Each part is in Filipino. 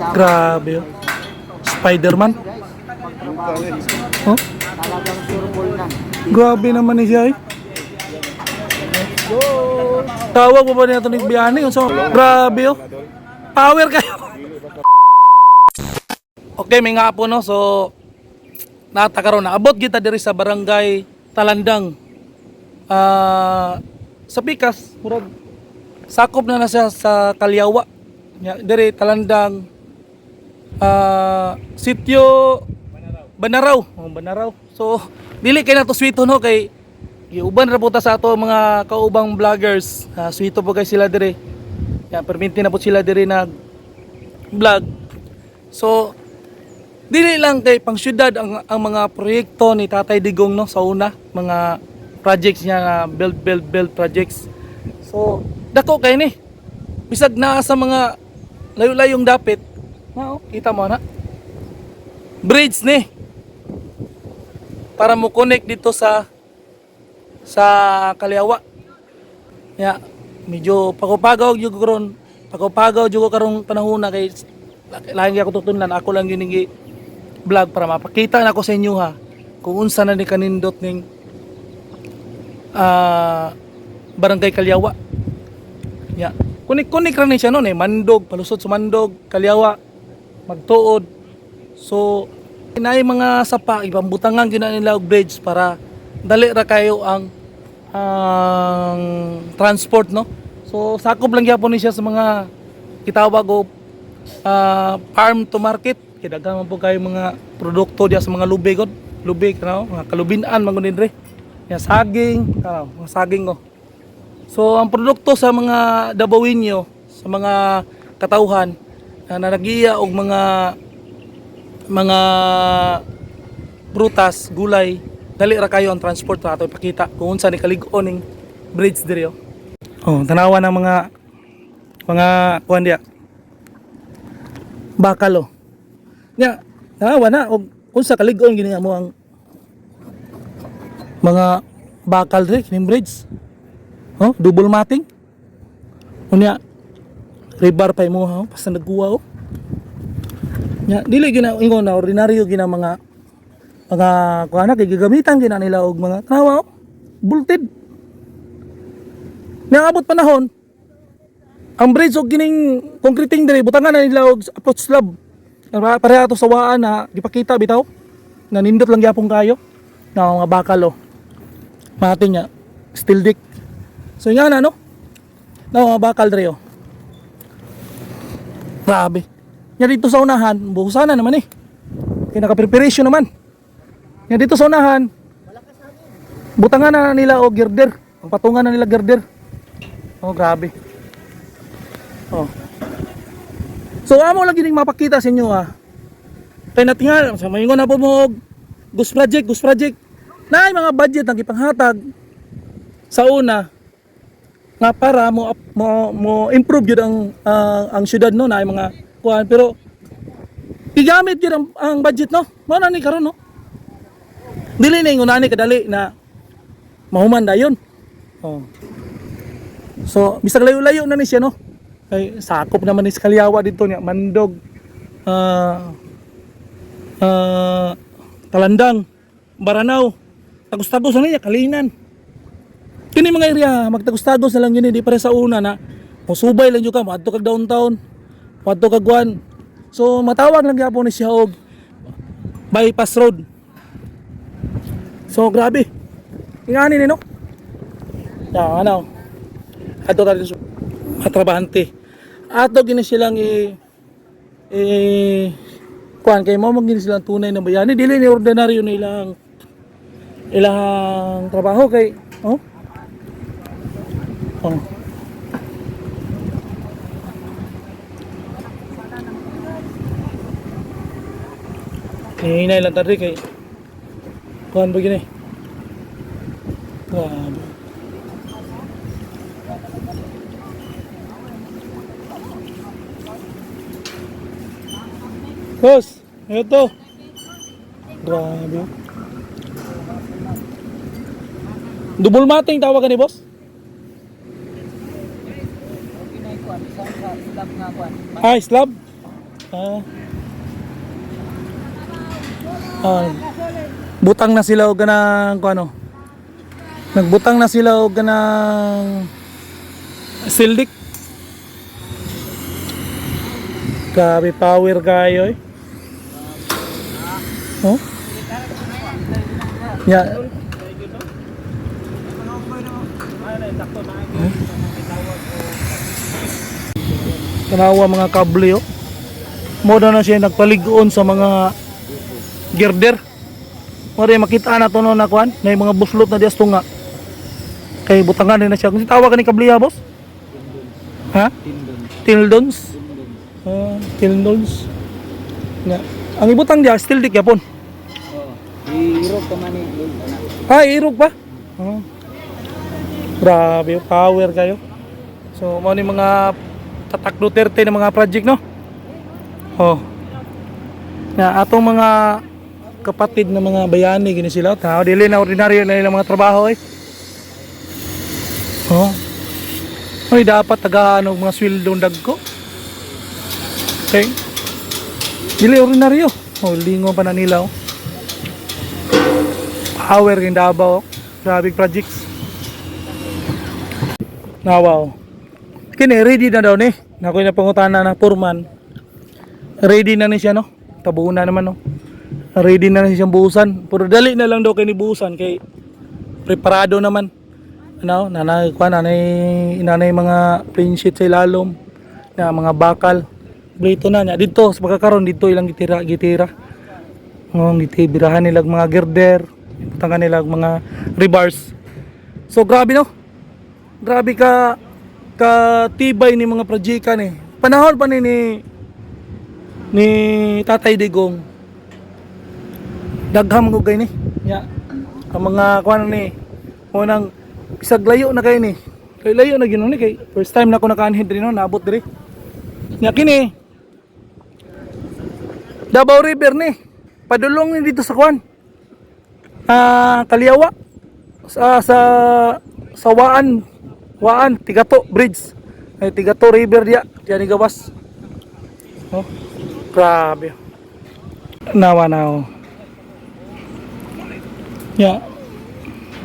Grabe oh. Spider-Man. Oh? Grabe naman ni siya eh. Tawag mo ba niya ito ni Biyani? So, grabe oh. Power kayo. Okay, may nga po no. So, natakaroon na. Abot kita diri sa barangay Talandang. Sa Pikas, murag sakop na siya sa Kalyawa. Diri Talandang. Sitio Banaraw. Banaraw. So, dili kay nato swito no kay giuban ra puta sa ato mga kaubang vloggers. Swito po kay sila diri. Perminti na po sila diri nag vlog. So, dili lang kay pang syudad ang mga proyekto ni Tatay Digong no sa una, mga projects niya na build projects. So, dako kay ni. Bisag naa sa mga layo-layong dapit. Kita mo na. Bridge ni. Para mo connect dito sa Kalyawa. Medyo pagopagaw jud karon. Pagopagaw jud ko karong panahon na kay lahi ako tutunlan, ako lang yun vlog para mapakita na ko sa inyo ha kung unsa na ni kanindot ning barangay Kalyawa. Kunik ra ni siya noon Mandog, palusot sa Mandog, Kalyawa, magtuod. So inay mga sapa ipambutangan gina nila og bridge para dali ra kayo ang transport no. So sakop lang gyapon ni siya sa mga kitawag og farm to market. Kaya daghan man po kayo mga produkto diya sa mga lubig god. Lubig mga kalubinan man gud dire. Saging, mga saging oh. So ang produkto sa mga Dabawinyo, sa mga katawhan na nagiya og mga prutas, gulay, dali ra kayo ang transport ra ato ipakita kung unsa ni kalig-on ning bridge dire oh. Tanawa ng mga kuan diya. Bakal oh. Tanawa na og unsa kalig-on gini mo ang mga bakal dire kining bridge. Double mating. Unya rebar pa mo basta nagkuha oh. Dili gina ingon na ordinaryo gina mga kuana kay gigamitan gina nila og mga tanawa bulted. Abot panahon ang bridge og gining concreting dire butangan na nila og approach slab. Pareha to sa waan na gipakita bitaw. Nanindot lang gyapon kayo na mga bakal oh. Mating nya steel dick. So nga na no. Mga bakal dire oh. Grabe. Dito sa unahan, buhusan na naman kaya naka-preparation naman. Dito sa unahan, butangan na nila o girder. Ang patungan na nila girder. Grabe. So amo lagi ning mapakita sa inyo kaya natingal, sa maingon na po mo Ghost Project. Naay mga budget ang ipanghatag sa una nga para mo improve yun ang syudad no, naay mga kuan pero igamit gyud ang budget no. Mao na ni karon no. Dili na ingon ani kadali na mahuman dayon. So bisag layo-layo na ni siya no. Kay sakop naman ni Kalyawa dito niya, Mandog, Talandang, Baranaw, tagos-tagos na niya, Kalinan. Kini mga area magtagos-tagos na lang yun di pare sa una na musubay lang jud ka moadto kag downtown. Wadto kagwan. So matawag lang gyapon ni siya og bypass road. So grabe. Ingani ni no. Ato ta dito matrabahante. Ato gini silang kuan kay mo magini silang tunay na bayani dili ni ordinaryo nilang ilang trabaho kay hinay lang tadi kay kuhan begini. Grabe. Boss, ito. Grabe. Double mating tawag ni boss? Slab. Ah. Ah, butang na sila og ganang kuno. Nagbutang na sila og ganang sildik. Grabe power kayo eh. Oh? Ya. Tanawa mga kable oh. Moda na siya nagpaligoon sa mga girder. Mori makita na to no na kuan, na mga buslot na dias tunga. Kay butangan na siya. Kung tawa ka ni kabliya boss? Ha? Tildons. Tildons. Na. Ang ibutang dia still dik yapon. Irog pa man ni. Irog pa? Oh. Grabe, power kayo. So, mo ni mga tatak Duterte ng mga project no? Oh. Na atong mga kapatid na mga bayani gini sila, tao dili na ordinaryo na ilang mga trabaho eh. Oh. Ay dapat tagaan og mga sweldo dagko. Okay. Dili ordinaryo. Oh, lingo pa na nila oh. Power kin Davao. Grabe projects. Wow. Kini ready na daw ni. Nakoy na pangutana na Purman. Ready na ni siya no. Tabuo na naman no. Ready na siyang buhusan. Pero dali na lang daw kay ni buhusan kay preparado naman. Ano, nanay inanay mga plain sheet sa ilalom na mga bakal. Blito na niya dito sa pagkakaroon dito ilang gitira. Ngong gitibirahan nila mga girder, tangan nila mga rebars. So grabe no. Grabe ka tibay ni mga projeka ni. Panahon pa ni Tatay Digong. Dagham ko kay ni. Ya. Ang mga kuan ni unang isag layo na kay ni. Kay layo na ginon ni kay first time na ako nakaanhin diri no, naabot diri. Nya kini. Davao River ni. Padulong ni dito sa kuan. Kaliawa. Sa Waan, Tigato Bridge. Ay Tigato River dia, diyan gawas. Oh. Grabe. Nawa na oh. Ya.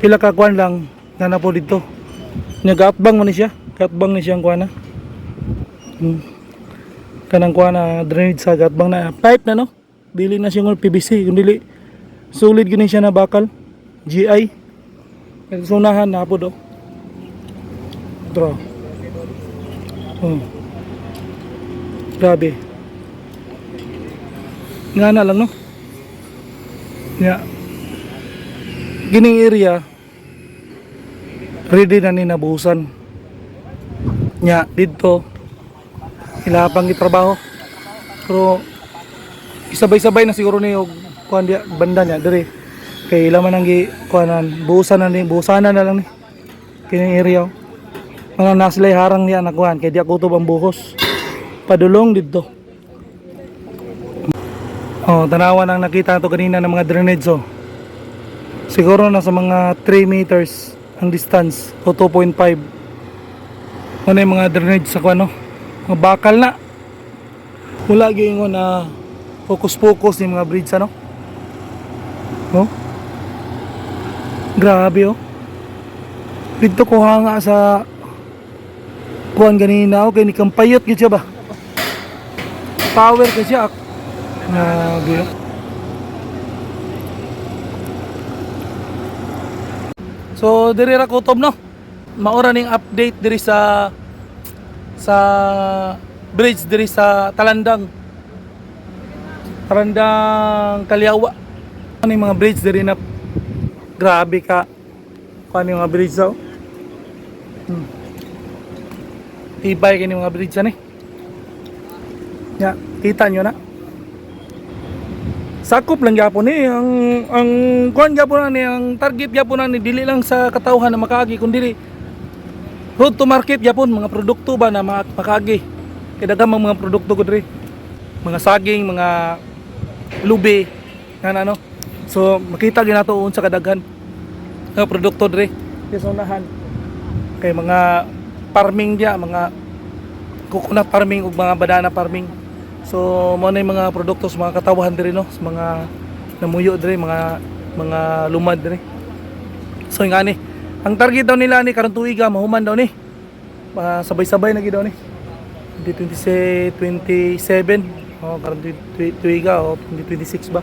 Pila ka kuan lang na po dito. Nagaatbang man ni siya. Gatbang ni siyang kuan na. Kanang kuan na drainage sa gatbang na pipe na no. Dili na siyang PVC, kun dili solid gini siya na bakal. GI. Sunahan na po do. Bro. Oh. Grabe. Nga na lang no. Ya. Gining area ready na ni nabuhusan. Nya dito ilapang gitrabaho. Pero isabay-sabay na siguro ni og kuan dia banda niya dire. Kay ila man ang gi kuanan, buhusan na lang ni. Kining area. Mga naslay harang niya nakuhan kay di ako to ang buhos. Padulong dito. Oh, tanawan ang nakita to kanina ng mga drainage oh. Siguro nasa mga 3 meters ang distance o 2.5. Ano yung mga drainage sa kuano? Mga bakal na. Wala gyud na focus ni mga bridge ano. Oh. Grabe oh. Dito ko hanga sa kuan ganina okay ni kampayot gyud siya ba. Power kasi siya. Grabe. So diri ra kutob no. Maura ning update diri sa bridge diri sa Talandang Kaliawa. Ano yung mga bridge diri na grabe ka. Paano yung mga bridge daw? Tibay kini mga bridge ani. Ya, kita nyo na. Sakop lang gyapon ni ang kuan gyapon ni ang target gyapon ni dili lang sa katawhan na makaagi kundi road to market gyapon mga produkto ba na makaagi. Kay daghang mga produkto ko diri. Mga saging, mga lubi, ano. So makita gyud nato unsa kadaghan nga produkto diri sa unahan. Kay mga farming dia, mga coconut farming ug mga banana farming. So mo na yung mga produkto sa mga katawahan dire no, sa mga namuyo dire, mga lumad dire. So nga ni, ang target daw nila ni karong tuiga mahuman daw ni. Sabay-sabay na gid daw ni. 2027 karong tuiga o 2026 ba.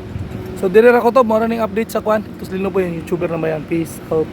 So dire ra ko to, mo na ning update sa kwan. Tus lino po yung YouTuber na mayan. Peace out.